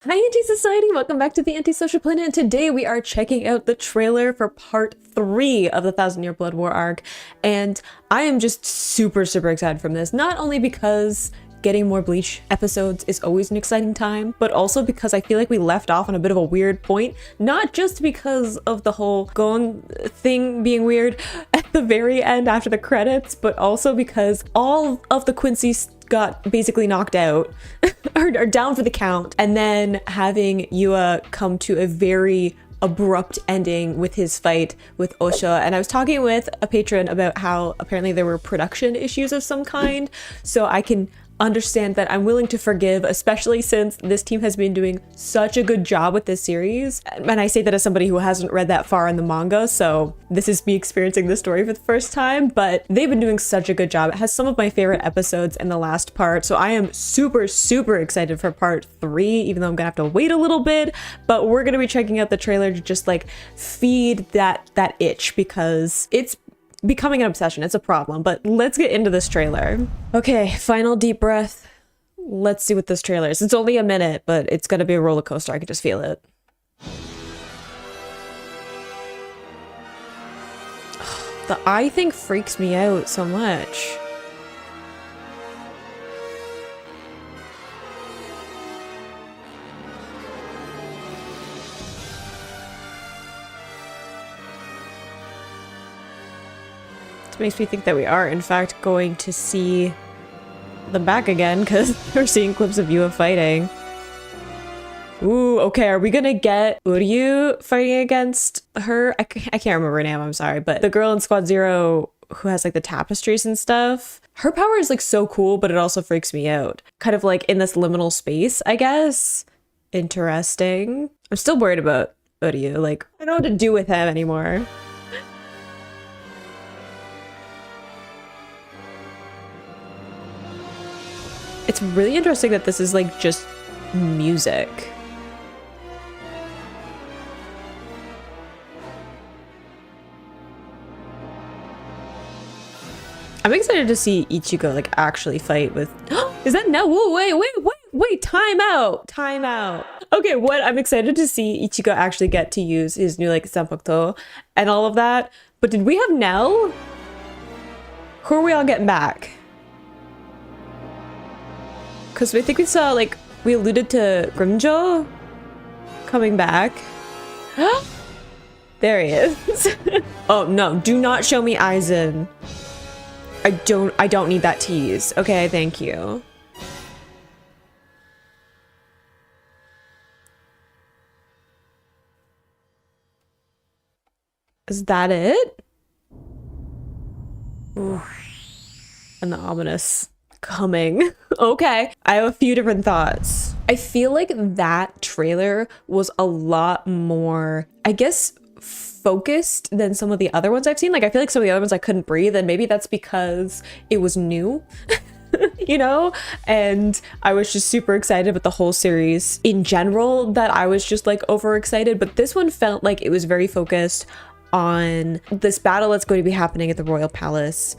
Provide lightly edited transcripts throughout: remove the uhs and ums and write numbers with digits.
Hi Anti-Society, welcome back to the Antisocial Planet, and today we are checking out the trailer for part 3 of the Thousand Year Blood War arc, and I am just super excited from this, not only because getting more Bleach episodes is always an exciting time, but also because I feel like we left off on a bit of a weird point, not just because of the whole Gon thing being weird at the very end after the credits, but also because all of the Quincy's got basically knocked out or down for the count, and then having Yua come to a very abrupt ending with his fight with Osha. And I was talking with a patron about how apparently there were production issues of some kind, so I can understand that. I'm willing to forgive, especially since this team has been doing such a good job with this series. And I say that as somebody who hasn't read that far in the manga, so this is me experiencing the story for the first time, but they've been doing such a good job. It has some of my favorite episodes in the last part, so I am super excited for part 3, even though I'm gonna have to wait a little bit. But we're gonna be checking out the trailer to just like feed that itch, because it's becoming an obsession. It's a problem, but let's get into this trailer. Okay, final deep breath. Let's see what this trailer is. It's only a minute, but it's gonna be a roller coaster. I can just feel it. The eye thing freaks me out so much. Makes me think that we are in fact going to see them back again, because we're seeing clips of Yua fighting. Ooh, okay, are we gonna get Uryu fighting against her? I can't remember her name, I'm sorry, but the girl in Squad Zero who has like the tapestries and stuff. Her power is like so cool, but it also freaks me out. Kind of like in this liminal space, I guess. Interesting. I'm still worried about Uryu. Like, I don't know what to do with him anymore. It's really interesting that this is like just music. I'm excited to see Ichigo like actually fight with is that no? Whoa, wait, time out. Okay, what I'm excited to see Ichigo actually get to use his new like Zanpakuto and all of that. But did we have Nell? Who are we all getting back? Because I think we saw, like, we alluded to Grimjo coming back. There he is. Oh, no, do not show me Aizen. I don't need that tease. Okay, thank you. Is that it? Ooh. And the ominous coming. Okay, I have a few different thoughts. I feel like that trailer was a lot more, I guess, focused than some of the other ones I've seen. Like, I feel like some of the other ones I couldn't breathe, and maybe that's because it was new. You know, and I was just super excited about the whole series in general, that I was just like overexcited. But this one felt like it was very focused on this battle that's going to be happening at the Royal Palace,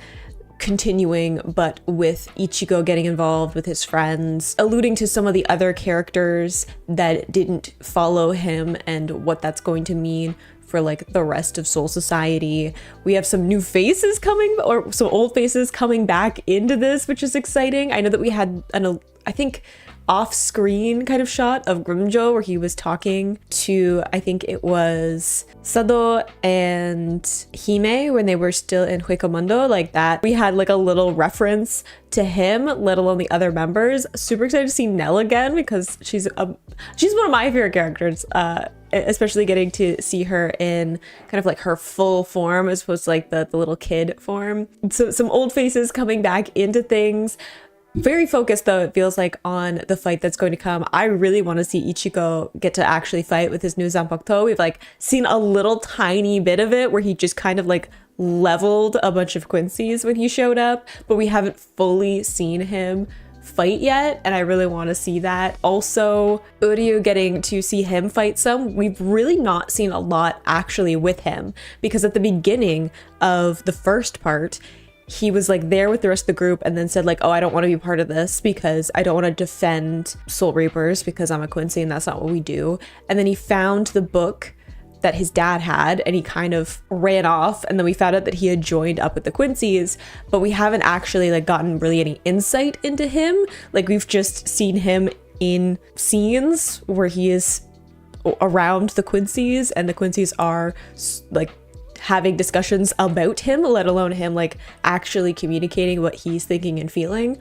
continuing, but with Ichigo getting involved with his friends, alluding to some of the other characters that didn't follow him and what that's going to mean for like the rest of Soul Society. We have some new faces coming, or some old faces coming back into this, which is exciting. I know that we had I think off-screen kind of shot of Grimjo where he was talking to, I think it was Sado and Hime when they were still in Huecomundo, like that. We had like a little reference to him, let alone the other members. Super excited to see Nell again, because she's one of my favorite characters, especially getting to see her in kind of like her full form as opposed to like the little kid form. So some old faces coming back into things. Very focused, though, it feels like, on the fight that's going to come. I really want to see Ichigo get to actually fight with his new Zanpakuto. We've like seen a little tiny bit of it where he just kind of like leveled a bunch of Quincy's when he showed up, but we haven't fully seen him fight yet, and I really want to see that. Also, Uryu, getting to see him fight some. We've really not seen a lot actually with him, because at the beginning of the first part, he was like there with the rest of the group and then said like, oh, I don't want to be part of this because I don't want to defend Soul Reapers because I'm a Quincy and that's not what we do. And then he found the book that his dad had and he kind of ran off, and then we found out that he had joined up with the Quincy's, but we haven't actually like gotten really any insight into him. Like we've just seen him in scenes where he is around the Quincy's and the Quincy's are like having discussions about him, let alone him like actually communicating what he's thinking and feeling.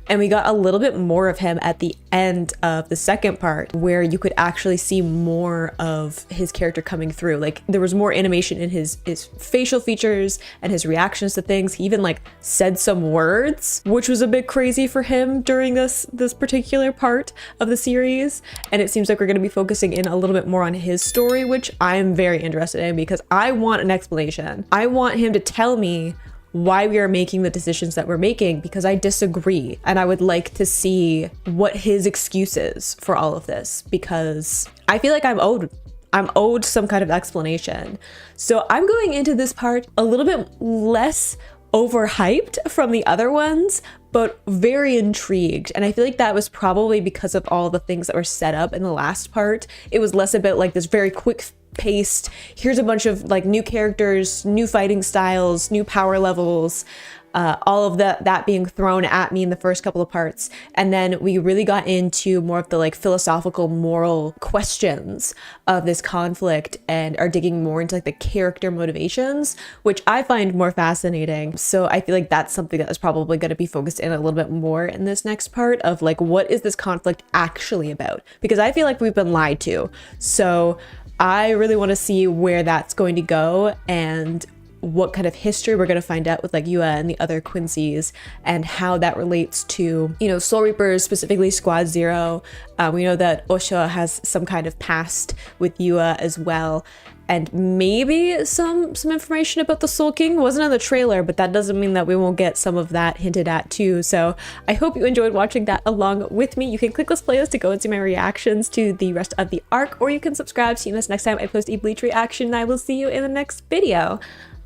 And we got a little bit more of him at the end of the second part where you could actually see more of his character coming through. Like there was more animation in his facial features and his reactions to things. He even like said some words, which was a bit crazy for him during this particular part of the series. And it seems like we're going to be focusing in a little bit more on his story, which I'm very interested in because I want an explanation. I want him to tell me why we are making the decisions that we're making, because I disagree and I would like to see what his excuse is for all of this, because I feel like I'm owed some kind of explanation. So I'm going into this part a little bit less overhyped from the other ones, but very intrigued. And I feel like that was probably because of all the things that were set up in the last part. It was less about like this very quick paced, here's a bunch of like new characters, new fighting styles, new power levels, all of that being thrown at me in the first couple of parts. And then we really got into more of the like philosophical moral questions of this conflict and are digging more into like the character motivations, which I find more fascinating. So I feel like that's something that is probably going to be focused in a little bit more in this next part of like, what is this conflict actually about? Because I feel like we've been lied to. So I really want to see where that's going to go and what kind of history we're going to find out with like Yua and the other Quincy's and how that relates to, you know, Soul Reapers, specifically Squad Zero. We know that Osha has some kind of past with Yua as well. And maybe some information about the Soul King wasn't in the trailer, but that doesn't mean that we won't get some of that hinted at too. So I hope you enjoyed watching that along with me. You can click this playlist to go and see my reactions to the rest of the arc, or you can subscribe to see this next time I post a Bleach reaction, and I will see you in the next video.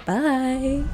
Bye.